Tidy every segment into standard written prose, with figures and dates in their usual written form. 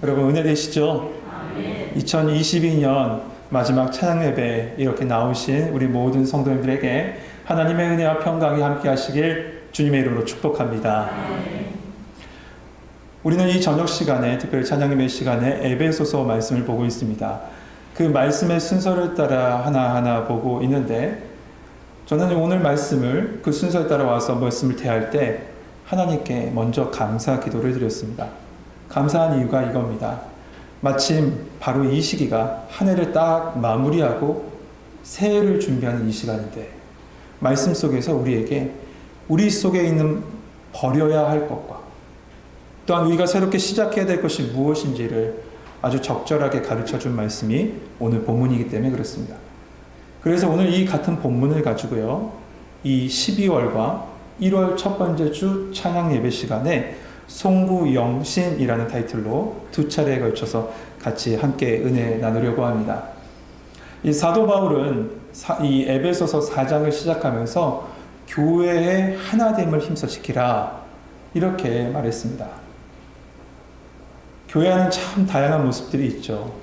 여러분 은혜 되시죠? 2022년 마지막 찬양 예배 이렇게 나오신 우리 모든 성도님들에게 하나님의 은혜와 평강이 함께 하시길 주님의 이름으로 축복합니다. 우리는 이 저녁 시간에, 특별히 찬양 예배 시간에 에베소서 말씀을 보고 있습니다. 그 말씀의 순서를 따라 하나하나 보고 있는데, 저는 오늘 말씀을 그 순서에 따라와서 말씀을 대할 때 하나님께 먼저 감사 기도를 드렸습니다. 감사한 이유가 이겁니다. 마침 바로 이 시기가 한 해를 딱 마무리하고 새해를 준비하는 이 시간인데, 말씀 속에서 우리에게 우리 속에 있는 버려야 할 것과 또한 우리가 새롭게 시작해야 될 것이 무엇인지를 아주 적절하게 가르쳐준 말씀이 오늘 본문이기 때문에 그렇습니다. 그래서 오늘 이 같은 본문을 가지고요, 이 12월과 1월 첫 번째 주 찬양 예배 시간에 송구영신이라는 타이틀로 두 차례에 걸쳐서 같이 함께 은혜 나누려고 합니다. 이 사도 바울은 이 에베소서 4장을 시작하면서 교회의 하나됨을 힘써지키라 이렇게 말했습니다. 교회 안은 참 다양한 모습들이 있죠.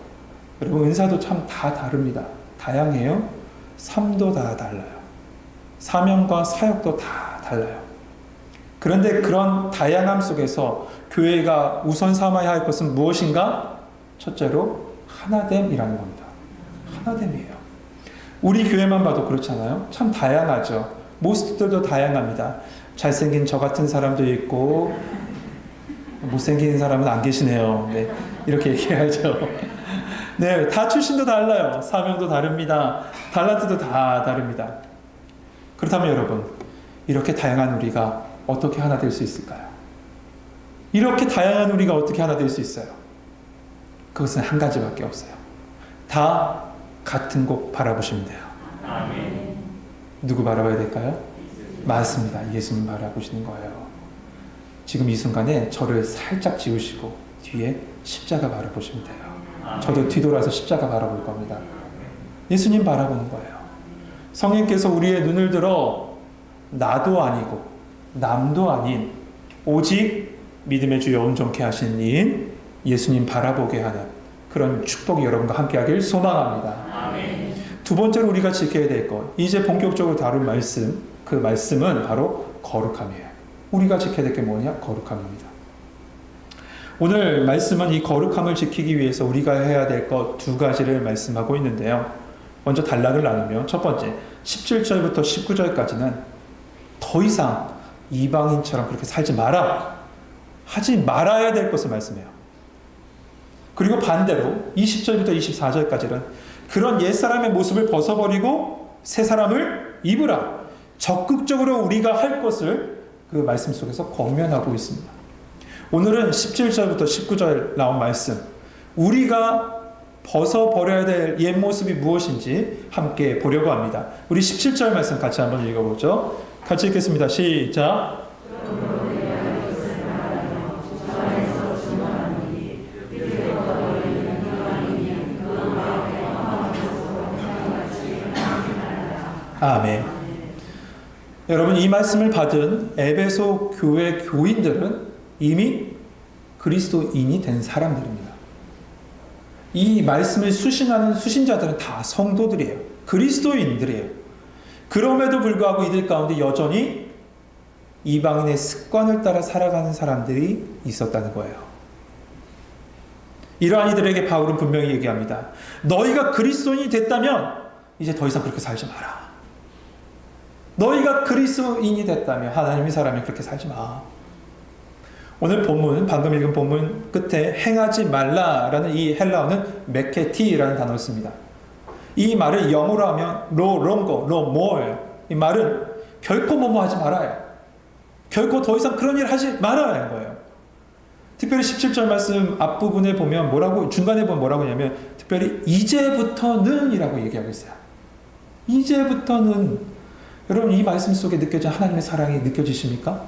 여러분, 은사도 참 다 다릅니다. 다양해요. 삶도 다 달라요. 사명과 사역도 다 달라요. 그런데 그런 다양함 속에서 교회가 우선 삼아야 할 것은 무엇인가? 첫째로 하나됨이라는 겁니다. 하나됨이에요. 우리 교회만 봐도 그렇잖아요. 참 다양하죠. 모습들도 다양합니다. 잘생긴 저 같은 사람도 있고 못생긴 사람은 안 계시네요. 네, 이렇게 얘기하죠. 네, 다 출신도 달라요. 사명도 다릅니다. 달란트도 다 다릅니다. 그렇다면 여러분, 이렇게 다양한 우리가 어떻게 하나 될 수 있을까요? 이렇게 다양한 우리가 어떻게 하나 될 수 있어요? 그것은 한 가지밖에 없어요. 다 같은 곳 바라보시면 돼요. 아멘. 누구 바라봐야 될까요? 맞습니다. 예수님 바라보시는 거예요. 지금 이 순간에 저를 살짝 지우시고 뒤에 십자가 바라보시면 돼요. 아멘. 저도 뒤돌아서 십자가 바라볼 겁니다. 예수님 바라보는 거예요. 성령께서 우리의 눈을 들어 나도 아니고 남도 아닌 오직 믿음의 주 온전케 하신 이인 예수님 바라보게 하는 그런 축복이 여러분과 함께하길 소망합니다. 아멘. 두 번째로 우리가 지켜야 될 것, 이제 본격적으로 다룰 말씀, 그 말씀은 바로 거룩함이에요. 우리가 지켜야 될 게 뭐냐? 거룩함입니다. 오늘 말씀은 이 거룩함을 지키기 위해서 우리가 해야 될 것 두 가지를 말씀하고 있는데요. 먼저 단락을 나누면 첫 번째 17절부터 19절까지는 더 이상 이방인처럼 그렇게 살지 마라, 하지 말아야 될 것을 말씀해요. 그리고 반대로 20절부터 24절까지는 그런 옛사람의 모습을 벗어버리고 새 사람을 입으라, 적극적으로 우리가 할 것을 그 말씀 속에서 권면하고 있습니다. 오늘은 17절부터 19절 나온 말씀, 우리가 벗어버려야 될 옛 모습이 무엇인지 함께 보려고 합니다. 우리 17절 말씀 같이 한번 읽어보죠. 같이 읽겠습니다. 시작. 아멘. 여러분, 이 말씀을 받은 에베소 교회 교인들은 이미 그리스도인이 된 사람들입니다. 이 말씀을 수신하는 수신자들은 다 성도들이에요. 그리스도인들이에요. 그럼에도 불구하고 이들 가운데 여전히 이방인의 습관을 따라 살아가는 사람들이 있었다는 거예요. 이러한 이들에게 바울은 분명히 얘기합니다. 너희가 그리스도인이 됐다면 이제 더 이상 그렇게 살지 마라. 너희가 그리스도인이 됐다면 하나님의 사람이 그렇게 살지 마. 오늘 본문, 방금 읽은 본문 끝에 행하지 말라라는 이 헬라어는 메케티라는 단어를 씁니다. 이 말을 영어로 하면 롱고, 모어예요. 이 말은 결코 뭐뭐 하지 말아요. 결코 더 이상 그런 일 하지 말아라는 거예요. 특별히 17절 말씀 앞부분에 보면 중간에 보면 뭐라고 하냐면 특별히 이제부터는 이라고 얘기하고 있어요. 이제부터는. 여러분, 이 말씀 속에 느껴진 하나님의 사랑이 느껴지십니까?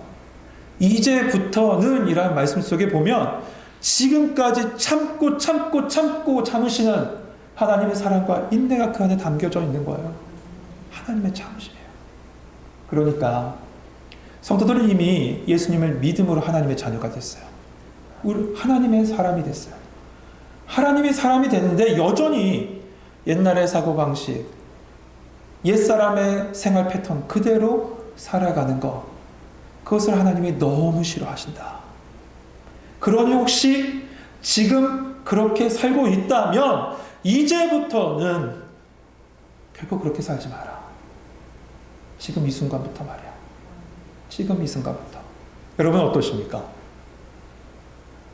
이제부터는 이라는 말씀 속에 보면 지금까지 참고 참으시는 하나님의 사랑과 인내가 그 안에 담겨져 있는 거예요. 하나님의 참으심이에요. 그러니까 성도들은 이미 예수님을 믿음으로 하나님의 자녀가 됐어요. 우리 하나님의 사람이 됐어요. 하나님이 사람이 됐는데 여전히 옛날의 사고방식, 옛사람의 생활 패턴 그대로 살아가는 것, 그것을 하나님이 너무 싫어하신다. 그러니 혹시 지금 그렇게 살고 있다면 이제부터는 결코 그렇게 살지 마라. 지금 이 순간부터 말이야. 지금 이 순간부터. 여러분 어떠십니까?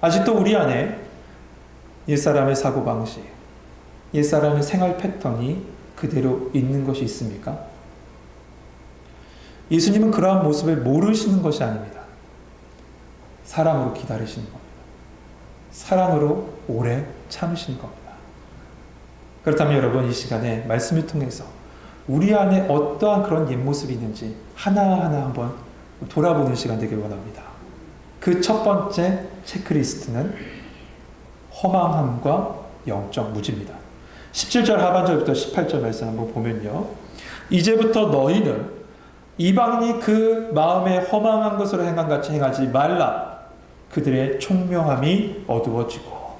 아직도 우리 안에 옛사람의 사고방식, 옛사람의 생활 패턴이 그대로 있는 것이 있습니까? 예수님은 그러한 모습을 모르시는 것이 아닙니다. 사랑으로 기다리시는 겁니다. 사랑으로 오래 참으시는 겁니다. 그렇다면 여러분 이 시간에 말씀을 통해서 우리 안에 어떠한 그런 옛모습이 있는지 하나하나 한번 돌아보는 시간 되길 원합니다. 그 첫 번째 체크리스트는 허망함과 영적 무지입니다. 17절 하반절부터 18절 말씀 한번 보면요. 이제부터 너희는 이방인이 그 마음에 허망한 것으로 행한 같이 행하지 말라. 그들의 총명함이 어두워지고.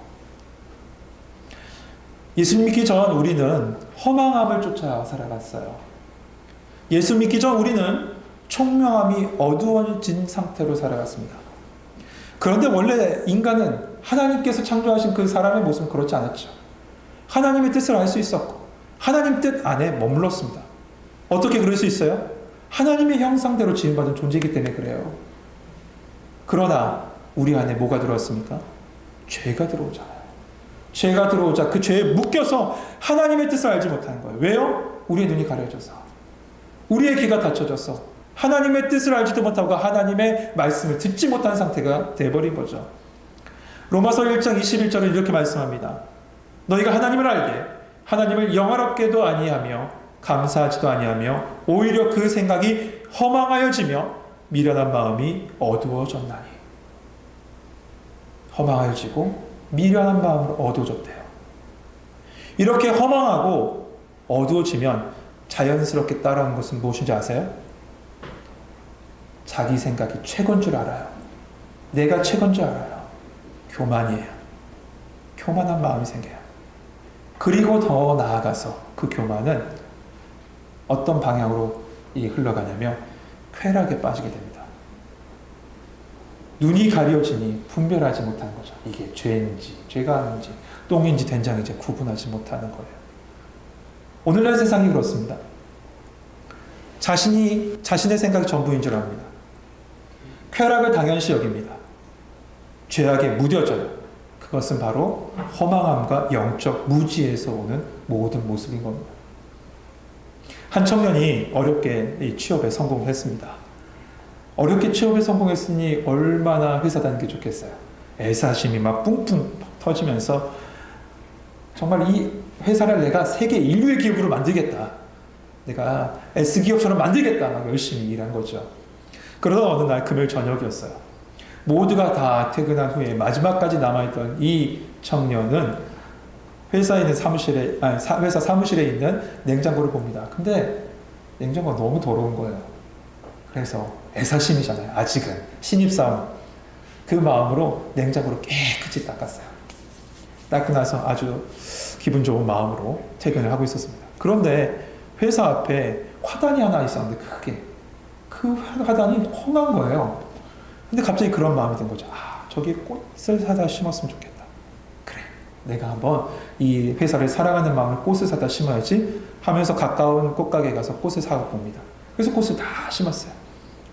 예수 믿기 전 우리는 허망함을 쫓아 살아갔어요. 예수 믿기 전 우리는 총명함이 어두워진 상태로 살아갔습니다. 그런데 원래 인간은 하나님께서 창조하신 그 사람의 모습은 그렇지 않았죠. 하나님의 뜻을 알 수 있었고 하나님 뜻 안에 머물렀습니다. 어떻게 그럴 수 있어요? 하나님의 형상대로 지음받은 존재이기 때문에 그래요. 그러나 우리 안에 뭐가 들어왔습니까? 죄가 들어오잖아요. 죄가 들어오자 그 죄에 묶여서 하나님의 뜻을 알지 못하는 거예요. 왜요? 우리의 눈이 가려져서, 우리의 귀가 닫혀져서 하나님의 뜻을 알지도 못하고 하나님의 말씀을 듣지 못하는 상태가 돼버린 거죠. 로마서 1장 21절을 이렇게 말씀합니다. 너희가 하나님을 알게 하나님을 영화롭게도 아니하며 감사하지도 아니하며 오히려 그 생각이 허망하여지며 미련한 마음이 어두워졌나니. 허망하여지고 미련한 마음으로 어두워졌대요. 이렇게 허망하고 어두워지면 자연스럽게 따라오는 것은 무엇인지 아세요? 자기 생각이 최고인 줄 알아요. 내가 최고인 줄 알아요. 교만이에요. 교만한 마음이 생겨요. 그리고 더 나아가서 그 교만은 어떤 방향으로 흘러가냐면 쾌락에 빠지게 됩니다. 눈이 가려지니 분별하지 못하는 거죠. 이게 죄인지 죄가 아닌지 똥인지 된장인지 구분하지 못하는 거예요. 오늘날 세상이 그렇습니다. 자신의 생각이 전부인 줄 압니다. 쾌락을 당연시 여깁니다. 죄악에 무뎌져요. 그것은 바로 허망함과 영적 무지에서 오는 모든 모습인 겁니다. 한 청년이 어렵게 이 취업에 성공했습니다. 어렵게 취업에 성공했으니 얼마나 회사 다니는 게 좋겠어요. 애사심이 막 뿡뿡 터지면서 정말 이 회사를 내가 세계 인류의 기업으로 만들겠다. 내가 S기업처럼 만들겠다. 막 열심히 일한 거죠. 그러다 어느 날 금요일 저녁이었어요. 모두가 다 퇴근한 후에 마지막까지 남아있던 이 청년은 회사 사무실에 있는 냉장고를 봅니다. 근데 냉장고가 너무 더러운 거예요. 그래서 애사심이잖아요. 아직은 신입사원. 그 마음으로 냉장고를 깨끗이 닦았어요. 닦고 나서 아주 기분 좋은 마음으로 퇴근을 하고 있었습니다. 그런데 회사 앞에 화단이 하나 있었는데 그 화단이 험한 거예요. 근데 갑자기 그런 마음이 든 거죠. 저기 꽃을 사다 심었으면 좋겠다. 그래, 내가 한번 이 회사를 사랑하는 마음으로 꽃을 사다 심어야지 하면서 가까운 꽃가게에 가서 꽃을 사갖고 옵니다. 그래서 꽃을 다 심었어요.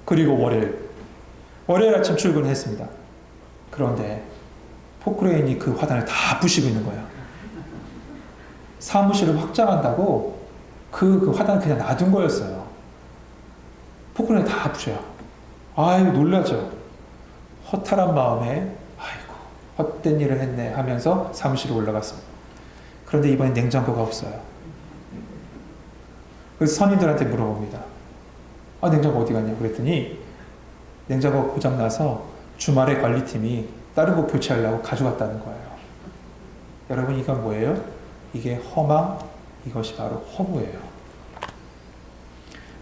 그리고 월요일 아침 출근했습니다. 그런데 포크레인이 그 화단을 다 부시고 있는 거예요. 사무실을 확장한다고 그 화단을 그냥 놔둔 거였어요. 포크레인이 다 부셔요. 아이고 놀라죠. 허탈한 마음에 아이고 헛된 일을 했네 하면서 사무실에 올라갔습니다. 그런데 이번엔 냉장고가 없어요. 그래서 선임들한테 물어봅니다. 냉장고 어디 갔냐 그랬더니 냉장고가 고장나서 주말에 관리팀이 다른 거 교체하려고 가져갔다는 거예요. 여러분 이건 뭐예요? 이게 허망, 이것이 바로 허무예요.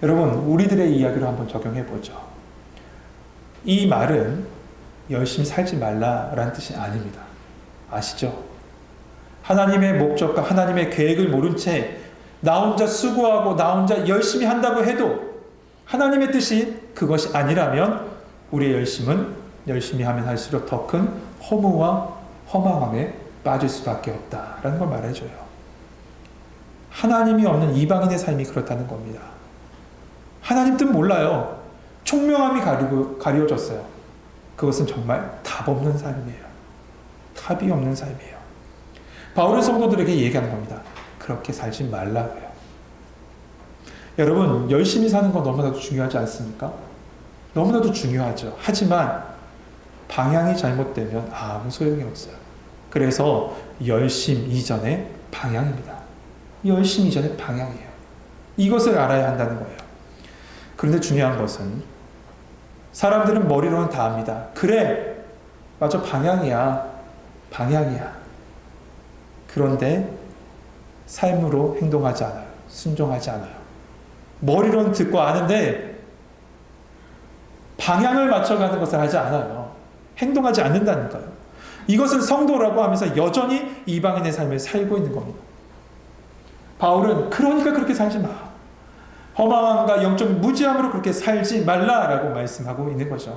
여러분 우리들의 이야기로 한번 적용해 보죠. 이 말은 열심히 살지 말라라는 뜻이 아닙니다. 아시죠? 하나님의 목적과 하나님의 계획을 모른 채 나 혼자 수고하고 나 혼자 열심히 한다고 해도 하나님의 뜻이 그것이 아니라면 우리의 열심히 하면 할수록 더 큰 허무와 허망함에 빠질 수밖에 없다라는 걸 말해줘요. 하나님이 없는 이방인의 삶이 그렇다는 겁니다. 하나님 뜻 몰라요. 총명함이 가려졌어요. 그것은 정말 답 없는 삶이에요. 답이 없는 삶이에요. 바울은 성도들에게 얘기하는 겁니다. 그렇게 살지 말라고요. 여러분, 열심히 사는 건 너무나도 중요하지 않습니까? 너무나도 중요하죠. 하지만 방향이 잘못되면 아무 소용이 없어요. 그래서 열심 이전에 방향입니다. 열심 이전에 방향이에요. 이것을 알아야 한다는 거예요. 그런데 중요한 것은 사람들은 머리로는 다 압니다. 그래, 맞아, 방향이야. 그런데 삶으로 행동하지 않아요. 순종하지 않아요. 머리로는 듣고 아는데 방향을 맞춰가는 것을 하지 않아요. 행동하지 않는다니까요. 이것은 성도라고 하면서 여전히 이방인의 삶을 살고 있는 겁니다. 바울은 그러니까 그렇게 살지 마. 허망함과 영적 무지함으로 그렇게 살지 말라라고 말씀하고 있는 거죠.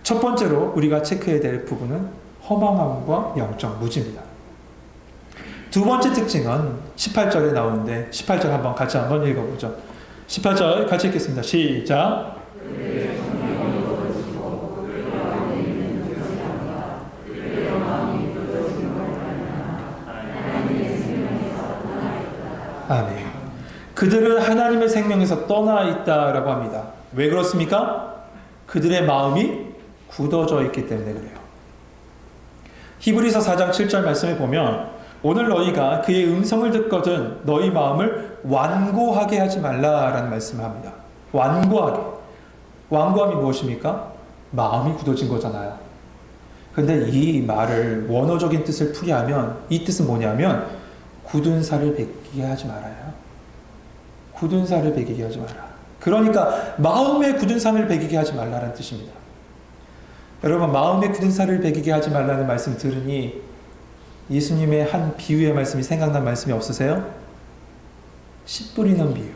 첫 번째로 우리가 체크해야 될 부분은 허망함과 영적 무지입니다. 두 번째 특징은 18절에 나오는데 18절 같이 한번 읽어보죠. 18절 같이 읽겠습니다. 시작. 아멘. 그들은 하나님의 생명에서 떠나 있다라고 합니다. 왜 그렇습니까? 그들의 마음이 굳어져 있기 때문에 그래요. 히브리서 4장 7절 말씀에 보면 오늘 너희가 그의 음성을 듣거든 너희 마음을 완고하게 하지 말라라는 말씀을 합니다. 완고하게. 완고함이 무엇입니까? 마음이 굳어진 거잖아요. 근데 이 말을 원어적인 뜻을 풀이하면 이 뜻은 뭐냐면 굳은 살을 베기게 하지 말아요. 굳은 살을 베기게 하지 마라. 그러니까 마음에 굳은 살을 베기게 하지 말라는 뜻입니다. 여러분, 마음에 굳은 살을 베기게 하지 말라는 말씀 들으니 예수님의 한 비유의 말씀이 생각난 말씀이 없으세요? 씨 뿌리는 비유.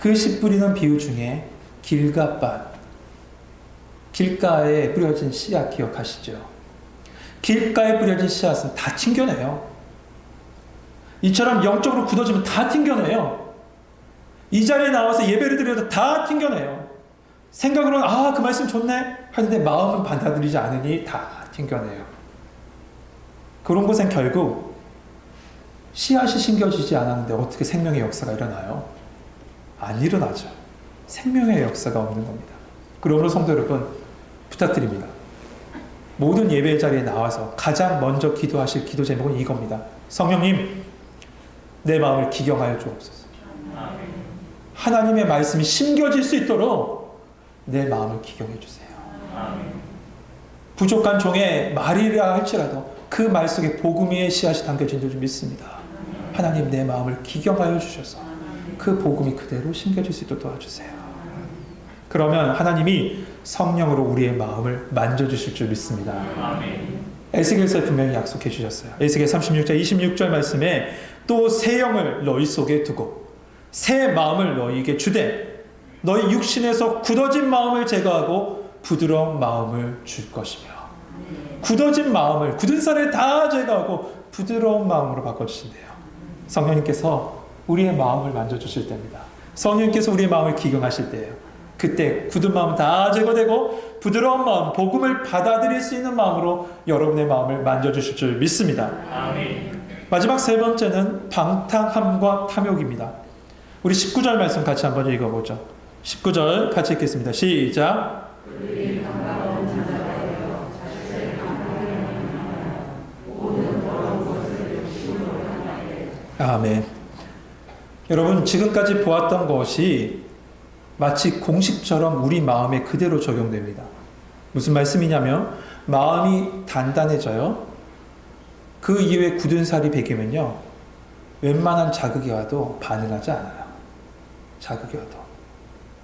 그 씨 뿌리는 비유 중에 길갓밭, 길가에 뿌려진 씨앗 기억하시죠? 길가에 뿌려진 씨앗은 다 튕겨내요. 이처럼 영적으로 굳어지면 다 튕겨내요. 이 자리에 나와서 예배를 드려도 다 튕겨내요. 생각으로는 그 말씀 좋네 하는데 마음은 받아들이지 않으니 다 튕겨내요. 그런 것은 결국 씨앗이 심겨지지 않았는데 어떻게 생명의 역사가 일어나요? 안 일어나죠. 생명의 역사가 없는 겁니다. 그러므로 성도 여러분, 부탁드립니다. 모든 예배 자리에 나와서 가장 먼저 기도하실 기도 제목은 이겁니다. 성령님, 내 마음을 기경하여 주옵소서. 하나님의 말씀이 심겨질 수 있도록 내 마음을 기경해 주세요. 부족한 종의 말이라 할지라도 그 말 속에 복음의 씨앗이 담겨진 줄 믿습니다. 하나님, 내 마음을 기경하여 주셔서 그 복음이 그대로 심겨질 수 있도록 도와주세요. 그러면 하나님이 성령으로 우리의 마음을 만져주실 줄 믿습니다. 에스겔서에 분명히 약속해 주셨어요. 에스겔 36장 26절 말씀에 또 새 영을 너희 속에 두고 새 마음을 너희에게 주되 너희 육신에서 굳어진 마음을 제거하고 부드러운 마음을 줄 것이며, 굳어진 마음을, 굳은 살을 다 제거하고 부드러운 마음으로 바꿔주신대요. 성령님께서 우리의 마음을 만져주실 때입니다. 성령님께서 우리의 마음을 기경하실 때예요. 그때 굳은 마음 다 제거되고 부드러운 마음, 복음을 받아들일 수 있는 마음으로 여러분의 마음을 만져주실 줄 믿습니다. 아멘. 마지막 세 번째는 방탕함과 탐욕입니다. 우리 19절 말씀 같이 한번 읽어보죠. 19절 같이 읽겠습니다. 시작. 아멘. 여러분, 지금까지 보았던 것이 마치 공식처럼 우리 마음에 그대로 적용됩니다. 무슨 말씀이냐면 마음이 단단해져요. 그 이후에 굳은 살이 배기면요, 웬만한 자극이 와도 반응하지 않아요. 자극이 와도.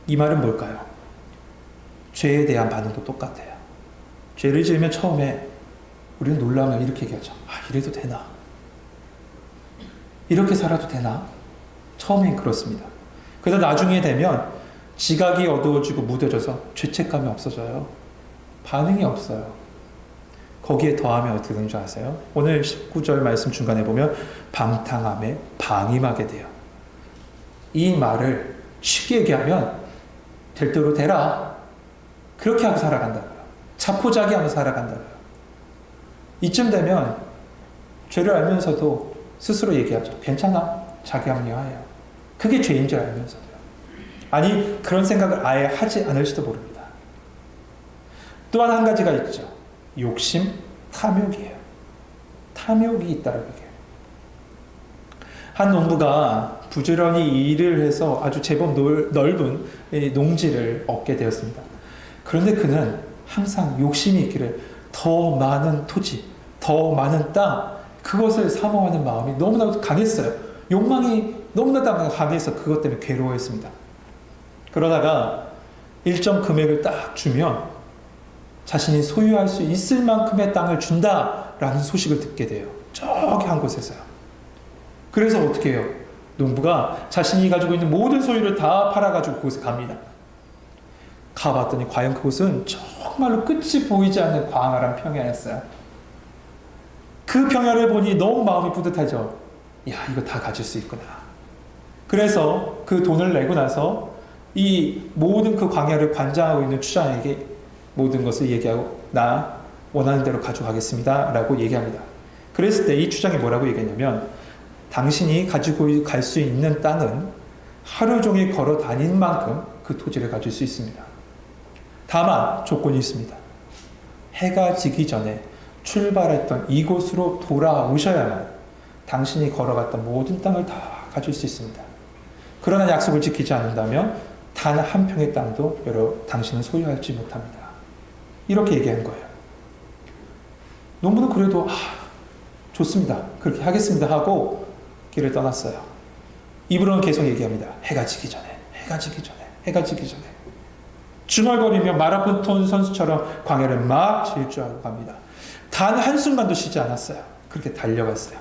이 말은 뭘까요? 죄에 대한 반응도 똑같아요. 죄를 지으면 처음에 우리는 놀라면 이렇게 얘기하죠. 이래도 되나? 이렇게 살아도 되나? 처음엔 그렇습니다. 그러다 나중에 되면 지각이 어두워지고 무뎌져서 죄책감이 없어져요. 반응이 없어요. 거기에 더하면 어떻게 되는 줄 아세요? 오늘 19절 말씀 중간에 보면 방탕함에 방임하게 돼요. 이 말을 쉽게 얘기하면 될 대로 되라. 그렇게 하고 살아간다고요. 자포자기하며 살아간다고요. 이쯤 되면 죄를 알면서도 스스로 얘기하죠. 괜찮아. 자기 합리화해요. 그게 죄인 줄 알면서도요. 아니, 그런 생각을 아예 하지 않을지도 모릅니다. 또한 한 가지가 있죠. 욕심, 탐욕이에요. 탐욕이 있다는 얘기예요. 한 농부가 부지런히 일을 해서 아주 제법 넓은 농지를 얻게 되었습니다. 그런데 그는 항상 욕심이 있기를 더 많은 토지, 더 많은 땅, 그것을 사모하는 마음이 너무나도 강했어요. 욕망이 너무나도 강해서 그것 때문에 괴로워했습니다. 그러다가 일정 금액을 딱 주면 자신이 소유할 수 있을 만큼의 땅을 준다라는 소식을 듣게 돼요. 저기 한 곳에서요. 그래서 어떻게 해요? 농부가 자신이 가지고 있는 모든 소유를 다 팔아가지고 그곳에 갑니다. 가봤더니 과연 그곳은 정말로 끝이 보이지 않는 광활한 평야였어요. 그 평야를 보니 너무 마음이 뿌듯하죠. 야, 이거 다 가질 수 있구나. 그래서 그 돈을 내고 나서 이 모든 그 광야를 관장하고 있는 추장에게 모든 것을 얘기하고 나 원하는 대로 가져가겠습니다 라고 얘기합니다. 그랬을 때 이 추장이 뭐라고 얘기했냐면 당신이 가지고 갈 수 있는 땅은 하루 종일 걸어 다닌 만큼 그 토지를 가질 수 있습니다. 다만 조건이 있습니다. 해가 지기 전에 출발했던 이곳으로 돌아오셔야만 당신이 걸어갔던 모든 땅을 다 가질 수 있습니다. 그러나 약속을 지키지 않는다면 단 한 평의 땅도 당신은 소유하지 못합니다. 이렇게 얘기한 거예요. 농부는 그래도 좋습니다. 그렇게 하겠습니다 하고 길을 떠났어요. 입으로는 계속 얘기합니다. 해가 지기 전에, 해가 지기 전에, 해가 지기 전에. 중얼거리며 마라톤 선수처럼 광야를 막 질주하고 갑니다. 단 한순간도 쉬지 않았어요. 그렇게 달려갔어요.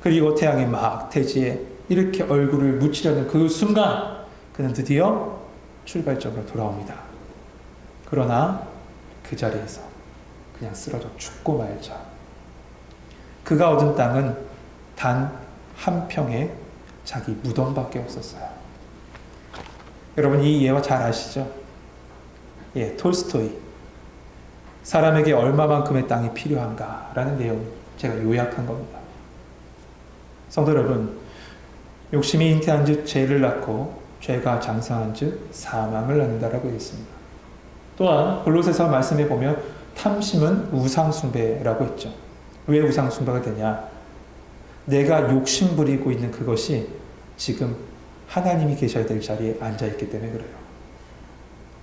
그리고 태양이 막 대지에 이렇게 얼굴을 묻히려는 그 순간 그는 드디어 출발점으로 돌아옵니다. 그러나 그 자리에서 그냥 쓰러져 죽고 말죠. 그가 얻은 땅은 단 한 평의 자기 무덤밖에 없었어요. 여러분 이 예화 잘 아시죠? 예, 톨스토이. 사람에게 얼마만큼의 땅이 필요한가라는 내용 제가 요약한 겁니다. 성도 여러분, 욕심이 잉태한 즉 죄를 낳고 죄가 장성한 즉 사망을 낳는다라고 했습니다. 또한 골로새서 말씀에 보면 탐심은 우상숭배라고 했죠. 왜 우상숭배가 되냐? 내가 욕심 부리고 있는 그것이 지금 하나님이 계셔야 될 자리에 앉아있기 때문에 그래요.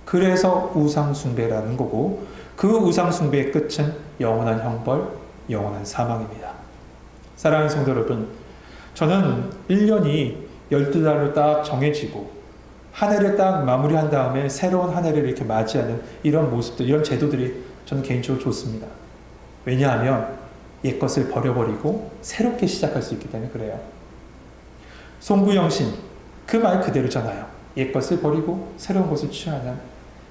그래서 우상숭배라는 거고 그 우상숭배의 끝은 영원한 형벌, 영원한 사망입니다. 사랑하는 성도 여러분, 저는 1년이 12달로 딱 정해지고 한 해를 딱 마무리한 다음에 새로운 한 해를 이렇게 맞이하는 이런 모습들, 이런 제도들이 저는 개인적으로 좋습니다. 왜냐하면 옛것을 버려버리고 새롭게 시작할 수 있기 때문에 그래요. 송구영신, 그 말 그대로잖아요. 옛것을 버리고 새로운 것을 취하는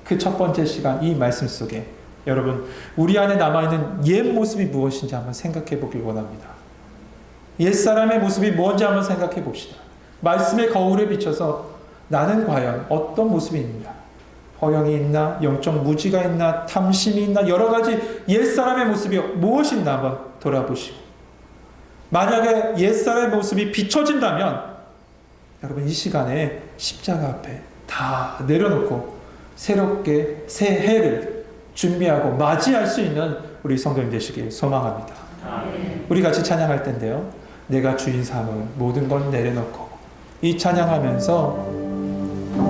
그 첫 번째 시간, 이 말씀 속에 여러분, 우리 안에 남아있는 옛 모습이 무엇인지 한번 생각해 보길 원합니다. 옛사람의 모습이 뭔지 한번 생각해 봅시다. 말씀의 거울에 비춰서 나는 과연 어떤 모습이 있는가? 허영이 있나? 영적 무지가 있나? 탐심이 있나? 여러 가지 옛사람의 모습이 무엇이 있나 한번 돌아보시고, 만약에 옛사람의 모습이 비춰진다면 여러분 이 시간에 십자가 앞에 다 내려놓고 새롭게 새 해를 준비하고 맞이할 수 있는 우리 성도님 되시길 소망합니다. 우리 같이 찬양할 텐데요. 내가 주인 삼을 모든 걸 내려놓고 이 찬양하면서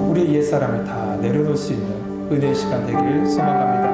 우리의 옛사람을 다 내려놓을 수 있는 은혜의 시간 되길 소망합니다.